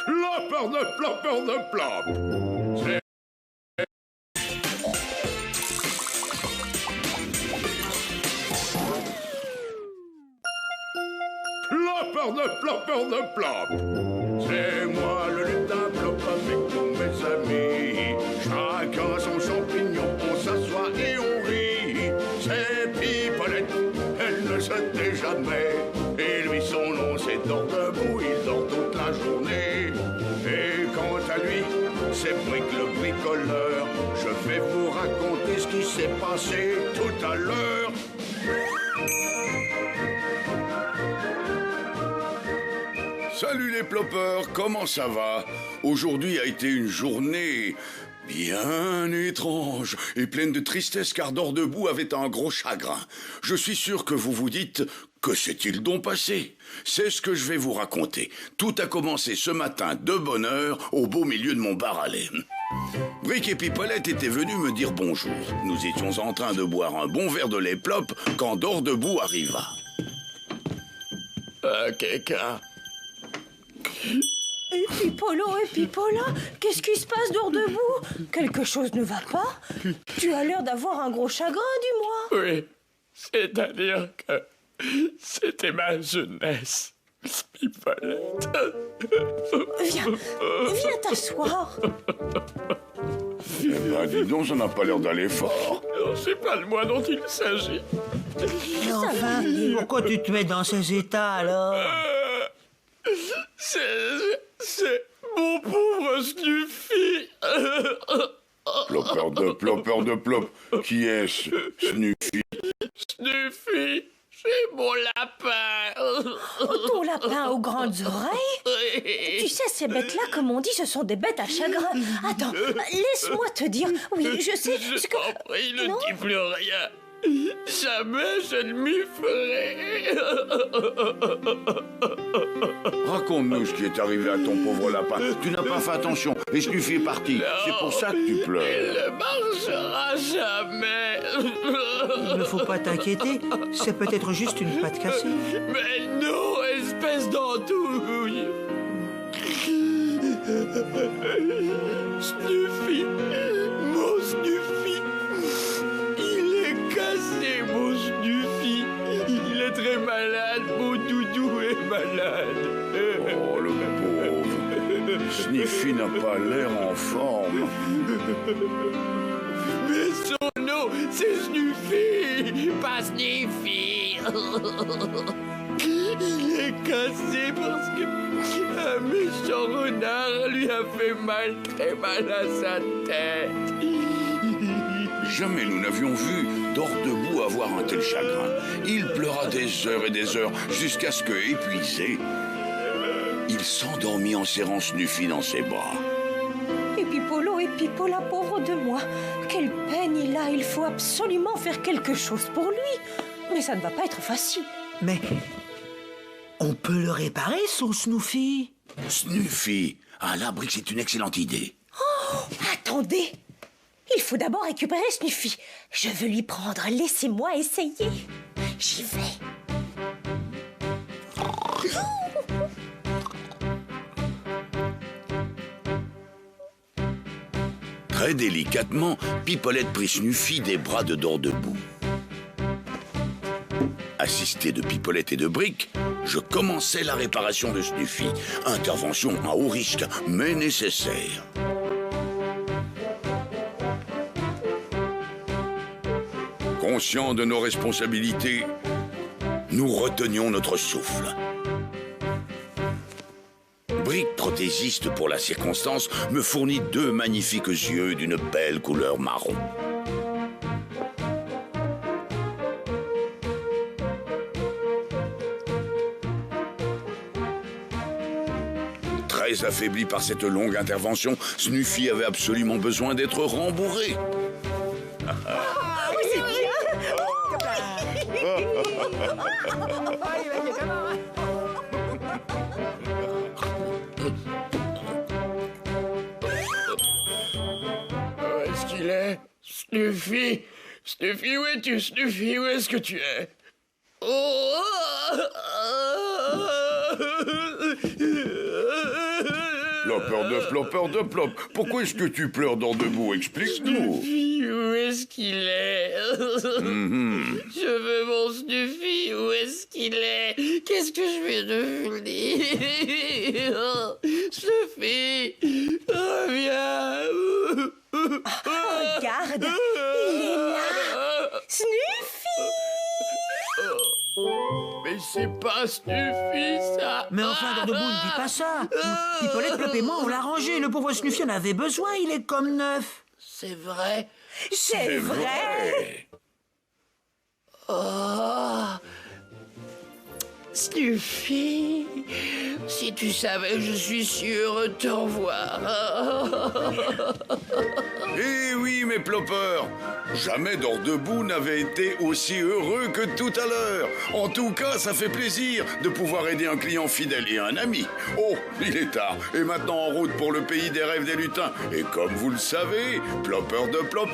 Plopper de plop. C'est... Plopper de plop. C'est moi le lutin Plop avec tous mes amis. Chacun son champignon, on s'assoit et on rit. C'est Pipolette, elle ne se tait jamais. Et lui son nom c'est dort debout, il dort toute la journée. Et quant à lui, c'est Brick le bricoleur. Je vais vous raconter ce qui s'est passé tout à l'heure. Salut les ploppers, comment ça va? Aujourd'hui a été une journée bien étrange et pleine de tristesse car Dors debout avait un gros chagrin. Je suis sûr que vous vous dites, que s'est-il donc passé? C'est ce que je vais vous raconter. Tout a commencé ce matin de bonne heure au beau milieu de mon bar à lait. Brick et Pipolette étaient venus me dire bonjour. Nous étions en train de boire un bon verre de lait Plop quand Dors debout arriva. Keka. Et Pipola, qu'est-ce qui se passe Dors debout? Quelque chose ne va pas? Tu as l'air d'avoir un gros chagrin, dis-moi. Oui, c'est-à-dire que c'était ma jeunesse, Pipolette. Viens t'asseoir. Eh ben, dis donc, ça n'a pas l'air d'aller fort. Non, c'est pas de moi dont il s'agit. Mais enfin, pourquoi tu te mets dans ces états alors? C'est mon pauvre Snuffy. Plopper de plop. Qui est-ce, Snuffy? Snuffy, c'est mon lapin. Ton lapin aux grandes oreilles? Tu sais, ces bêtes-là, comme on dit, ce sont des bêtes à chagrin. Attends, laisse-moi te dire. Oui, je sais ce que... T'en prie, ne Non. dis plus rien. Jamais je ne m'y ferai. Raconte-nous ce qui est arrivé à ton pauvre lapin. Tu n'as pas fait attention et Snuffy est parti. C'est pour ça que tu pleures. Il ne marchera jamais. Il ne faut pas t'inquiéter, c'est peut-être juste une patte cassée. Mais non, espèce d'andouille. Snuffy, mon Snuffy. Il est cassé, mon Snuffy. Il est très malade, mon doudou est malade. Oh, le pauvre. Sniffy n'a pas l'air en forme. Mais son nom, c'est Snuffy, pas Sniffy. Il est cassé parce que un méchant renard lui a fait mal, très mal à sa tête. Jamais nous n'avions vu Dors debout avoir un tel chagrin. Il pleura des heures et des heures jusqu'à ce que, épuisé, il s'endormit en serrant Snuffy dans ses bras. Et Pipola, pauvre de moi. Quelle peine il a. Il faut absolument faire quelque chose pour lui. Mais ça ne va pas être facile. Mais on peut le réparer, son Snuffy. Snuffy, à l'abri, c'est une excellente idée. Attendez. Il faut d'abord récupérer Snuffy. Je veux lui prendre. Laissez-moi essayer. J'y vais. Très délicatement, Pipolette prit Snuffy des bras de Dors debout. Assisté de Pipolette et de Brick, je commençai la réparation de Snuffy. Intervention à haut risque, mais nécessaire. Conscients de nos responsabilités, nous retenions notre souffle. Brick, prothésiste pour la circonstance, me fournit 2 magnifiques yeux d'une belle couleur marron. Très affaibli par cette longue intervention, Snuffy avait absolument besoin d'être rembourré. Où est-ce qu'il est? Snuffy? Snuffy, où es-tu, Snuffy? Où est-ce que tu es? Oh! Plopper de Plop. Pourquoi est-ce que tu pleures d'Ordebout? Explique-nous. Snuffy, où est-ce qu'il est? Je veux mon Snuffy, où est-ce qu'il est? Qu'est-ce que je vais devenir? Snuffy, reviens. Regarde, il est là. Snuffy! Mais c'est pas Snuffy, ça. Mais enfin, Ordebout, ne dis pas ça. Hippolyte, Plop et moi, on l'a rangé. Le pauvre Snuffy en avait besoin, il est comme neuf. C'est vrai. C'est vrai. Oh, Snuffy, si tu savais, je suis sûr de te revoir. Eh oui, mes Ploppers, jamais d'Ordebout n'avait été aussi heureux que tout à l'heure. En tout cas, ça fait plaisir de pouvoir aider un client fidèle et un ami. Oh, il est tard, et maintenant en route pour le pays des rêves des lutins. Et comme vous le savez, Plopper de Plop.